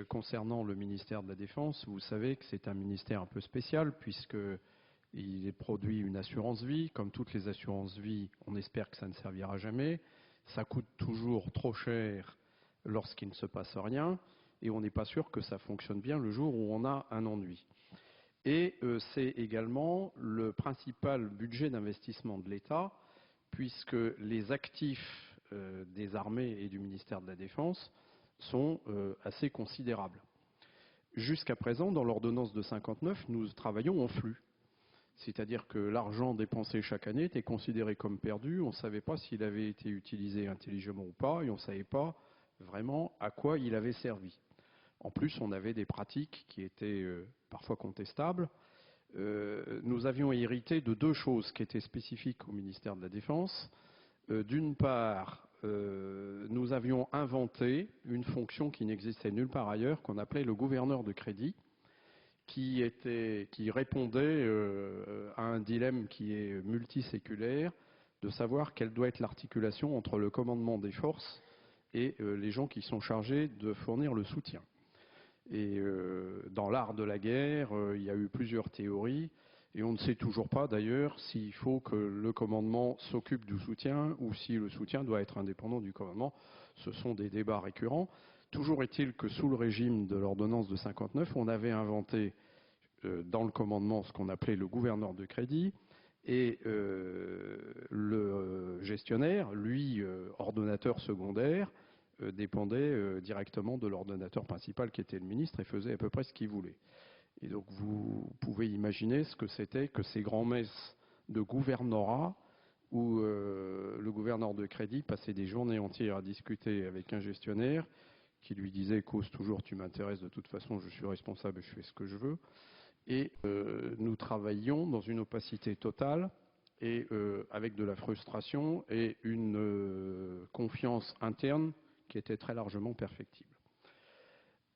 concernant le ministère de la Défense, vous savez que c'est un ministère un peu spécial puisqu'il produit une assurance vie. Comme toutes les assurances vie, on espère que ça ne servira jamais. Ça coûte toujours trop cher lorsqu'il ne se passe rien et on n'est pas sûr que ça fonctionne bien le jour où on a un ennui. Et c'est également le principal budget d'investissement de l'État puisque les actifs des armées et du ministère de la Défense sont assez considérables. Jusqu'à présent, dans l'ordonnance de 59, nous travaillons en flux. C'est-à-dire que l'argent dépensé chaque année était considéré comme perdu. On ne savait pas s'il avait été utilisé intelligemment ou pas et on ne savait pas vraiment à quoi il avait servi. En plus, on avait des pratiques qui étaient parfois contestables. Nous avions hérité de deux choses qui étaient spécifiques au ministère de la Défense. D'une part, nous avions inventé une fonction qui n'existait nulle part ailleurs, qu'on appelait le gouverneur de crédit, qui répondait à un dilemme qui est multiséculaire, de savoir quelle doit être l'articulation entre le commandement des forces et les gens qui sont chargés de fournir le soutien. Et dans l'art de la guerre, il y a eu plusieurs théories, et on ne sait toujours pas d'ailleurs s'il faut que le commandement s'occupe du soutien ou si le soutien doit être indépendant du commandement. Ce sont des débats récurrents. Toujours est-il que sous le régime de l'ordonnance de 59, on avait inventé dans le commandement ce qu'on appelait le gouverneur de crédit, et le gestionnaire, lui, ordonnateur secondaire, dépendait directement de l'ordonnateur principal qui était le ministre et faisait à peu près ce qu'il voulait. Et donc vous pouvez imaginer ce que c'était que ces grands-messes de gouvernorat où le gouverneur de crédit passait des journées entières à discuter avec un gestionnaire qui lui disait « Cause toujours, tu m'intéresses, de toute façon je suis responsable et je fais ce que je veux ». Et nous travaillions dans une opacité totale et avec de la frustration et une confiance interne qui était très largement perfectible.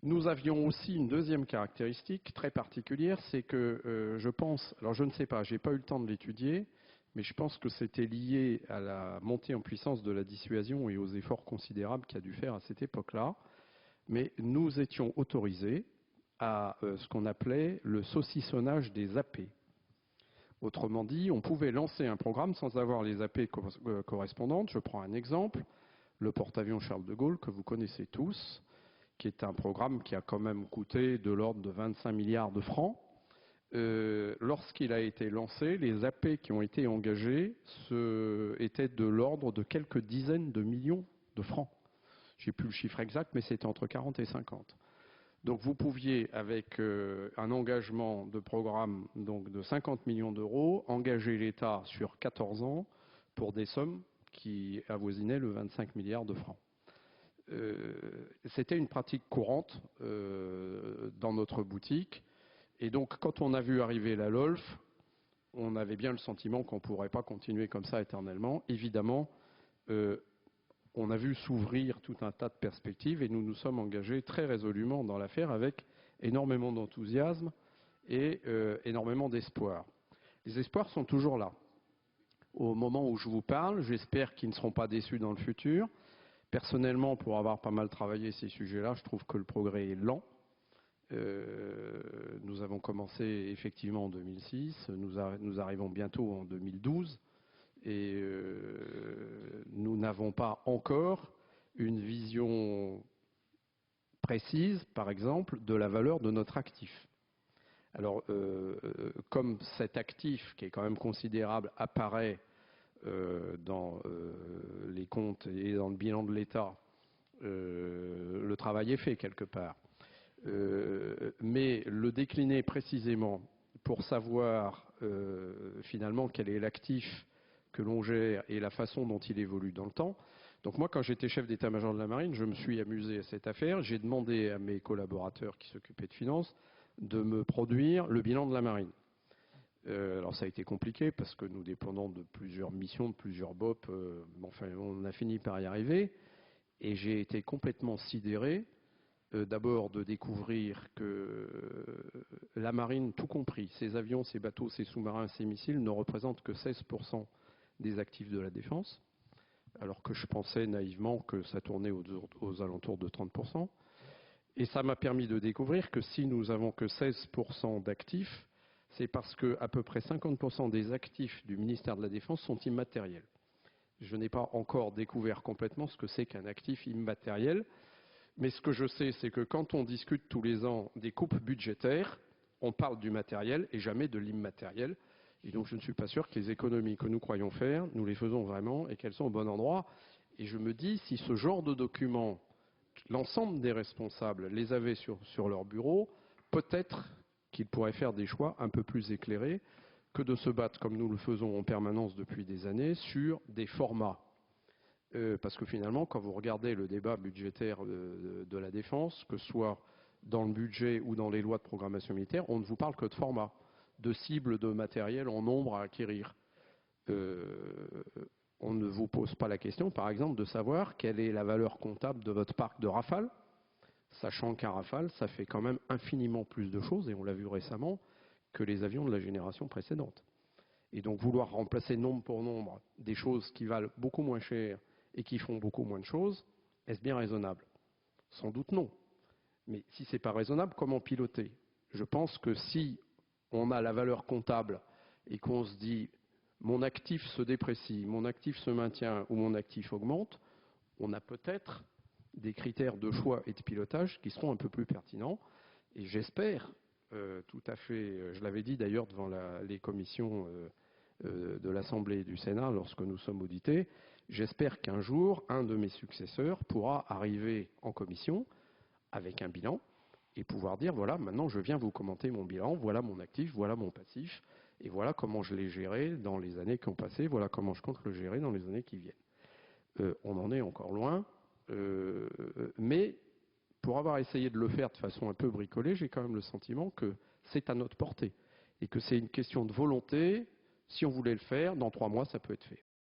Nous avions aussi une deuxième caractéristique très particulière, c'est que je pense, alors je ne sais pas, je n'ai pas eu le temps de l'étudier, mais je pense que c'était lié à la montée en puissance de la dissuasion et aux efforts considérables qu'il y a dû faire à cette époque-là, mais nous étions autorisés à ce qu'on appelait le saucissonnage des AP. Autrement dit, on pouvait lancer un programme sans avoir les AP correspondantes. Je prends un exemple, le porte-avions Charles de Gaulle, que vous connaissez tous, qui est un programme qui a quand même coûté de l'ordre de 25 milliards de francs. Lorsqu'il a été lancé, les AP qui ont été engagés étaient de l'ordre de quelques dizaines de millions de francs. Je n'ai plus le chiffre exact, mais c'était entre 40 et 50. Donc vous pouviez, avec un engagement de programme donc de 50 millions d'euros, engager l'État sur 14 ans pour des sommes qui avoisinaient le 25 milliards de francs. C'était une pratique courante dans notre boutique. Et donc quand on a vu arriver la LOLF, on avait bien le sentiment qu'on ne pourrait pas continuer comme ça éternellement. Évidemment, on a vu s'ouvrir tout un tas de perspectives et nous nous sommes engagés très résolument dans l'affaire avec énormément d'enthousiasme et énormément d'espoir. Les espoirs sont toujours là. Au moment où je vous parle, j'espère qu'ils ne seront pas déçus dans le futur. Personnellement, pour avoir pas mal travaillé ces sujets-là, je trouve que le progrès est lent. Nous avons commencé effectivement en 2006, nous arrivons bientôt en 2012. Et nous n'avons pas encore une vision précise, par exemple, de la valeur de notre actif. Alors, comme cet actif, qui est quand même considérable, apparaît dans les comptes et dans le bilan de l'État, le travail est fait quelque part. Mais le décliner précisément pour savoir finalement quel est l'actif que l'on gère et la façon dont il évolue dans le temps. Donc moi, quand j'étais chef d'état-major de la marine, je me suis amusé à cette affaire. J'ai demandé à mes collaborateurs qui s'occupaient de finances de me produire le bilan de la marine. Alors ça a été compliqué parce que nous dépendons de plusieurs missions, de plusieurs BOP. Enfin, on a fini par y arriver. Et j'ai été complètement sidéré, d'abord de découvrir que la marine, tout compris, ses avions, ses bateaux, ses sous-marins, ses missiles, ne représentent que 16% des actifs de la défense, alors que je pensais naïvement que ça tournait aux alentours de 30%. Et ça m'a permis de découvrir que si nous avons que 16% d'actifs, c'est parce que à peu près 50% des actifs du ministère de la Défense sont immatériels. Je n'ai pas encore découvert complètement ce que c'est qu'un actif immatériel, mais ce que je sais, c'est que quand on discute tous les ans des coupes budgétaires, on parle du matériel et jamais de l'immatériel. Et donc je ne suis pas sûr que les économies que nous croyons faire, nous les faisons vraiment et qu'elles sont au bon endroit. Et je me dis, si ce genre de documents, l'ensemble des responsables les avaient sur leur bureau, peut-être qu'ils pourraient faire des choix un peu plus éclairés que de se battre, comme nous le faisons en permanence depuis des années, sur des formats. Parce que finalement, quand vous regardez le débat budgétaire de la défense, que ce soit dans le budget ou dans les lois de programmation militaire, on ne vous parle que de format, de cibles de matériel en nombre à acquérir. On ne vous pose pas la question, par exemple, de savoir quelle est la valeur comptable de votre parc de Rafale, sachant qu'un Rafale, ça fait quand même infiniment plus de choses, et on l'a vu récemment, que les avions de la génération précédente. Et donc vouloir remplacer nombre pour nombre des choses qui valent beaucoup moins cher et qui font beaucoup moins de choses, est-ce bien raisonnable? Sans doute non. Mais si ce n'est pas raisonnable, comment piloter? Je pense que si on a la valeur comptable et qu'on se dit mon actif se déprécie, mon actif se maintient ou mon actif augmente, on a peut-être des critères de choix et de pilotage qui seront un peu plus pertinents. Et j'espère tout à fait, je l'avais dit d'ailleurs devant les commissions de l'Assemblée et du Sénat lorsque nous sommes audités, j'espère qu'un jour, un de mes successeurs pourra arriver en commission avec un bilan et pouvoir dire, voilà, maintenant je viens vous commenter mon bilan, voilà mon actif, voilà mon passif, et voilà comment je l'ai géré dans les années qui ont passé, voilà comment je compte le gérer dans les années qui viennent. On en est encore loin, mais pour avoir essayé de le faire de façon un peu bricolée, j'ai quand même le sentiment que c'est à notre portée et que c'est une question de volonté. Si on voulait le faire, dans 3 mois, ça peut être fait.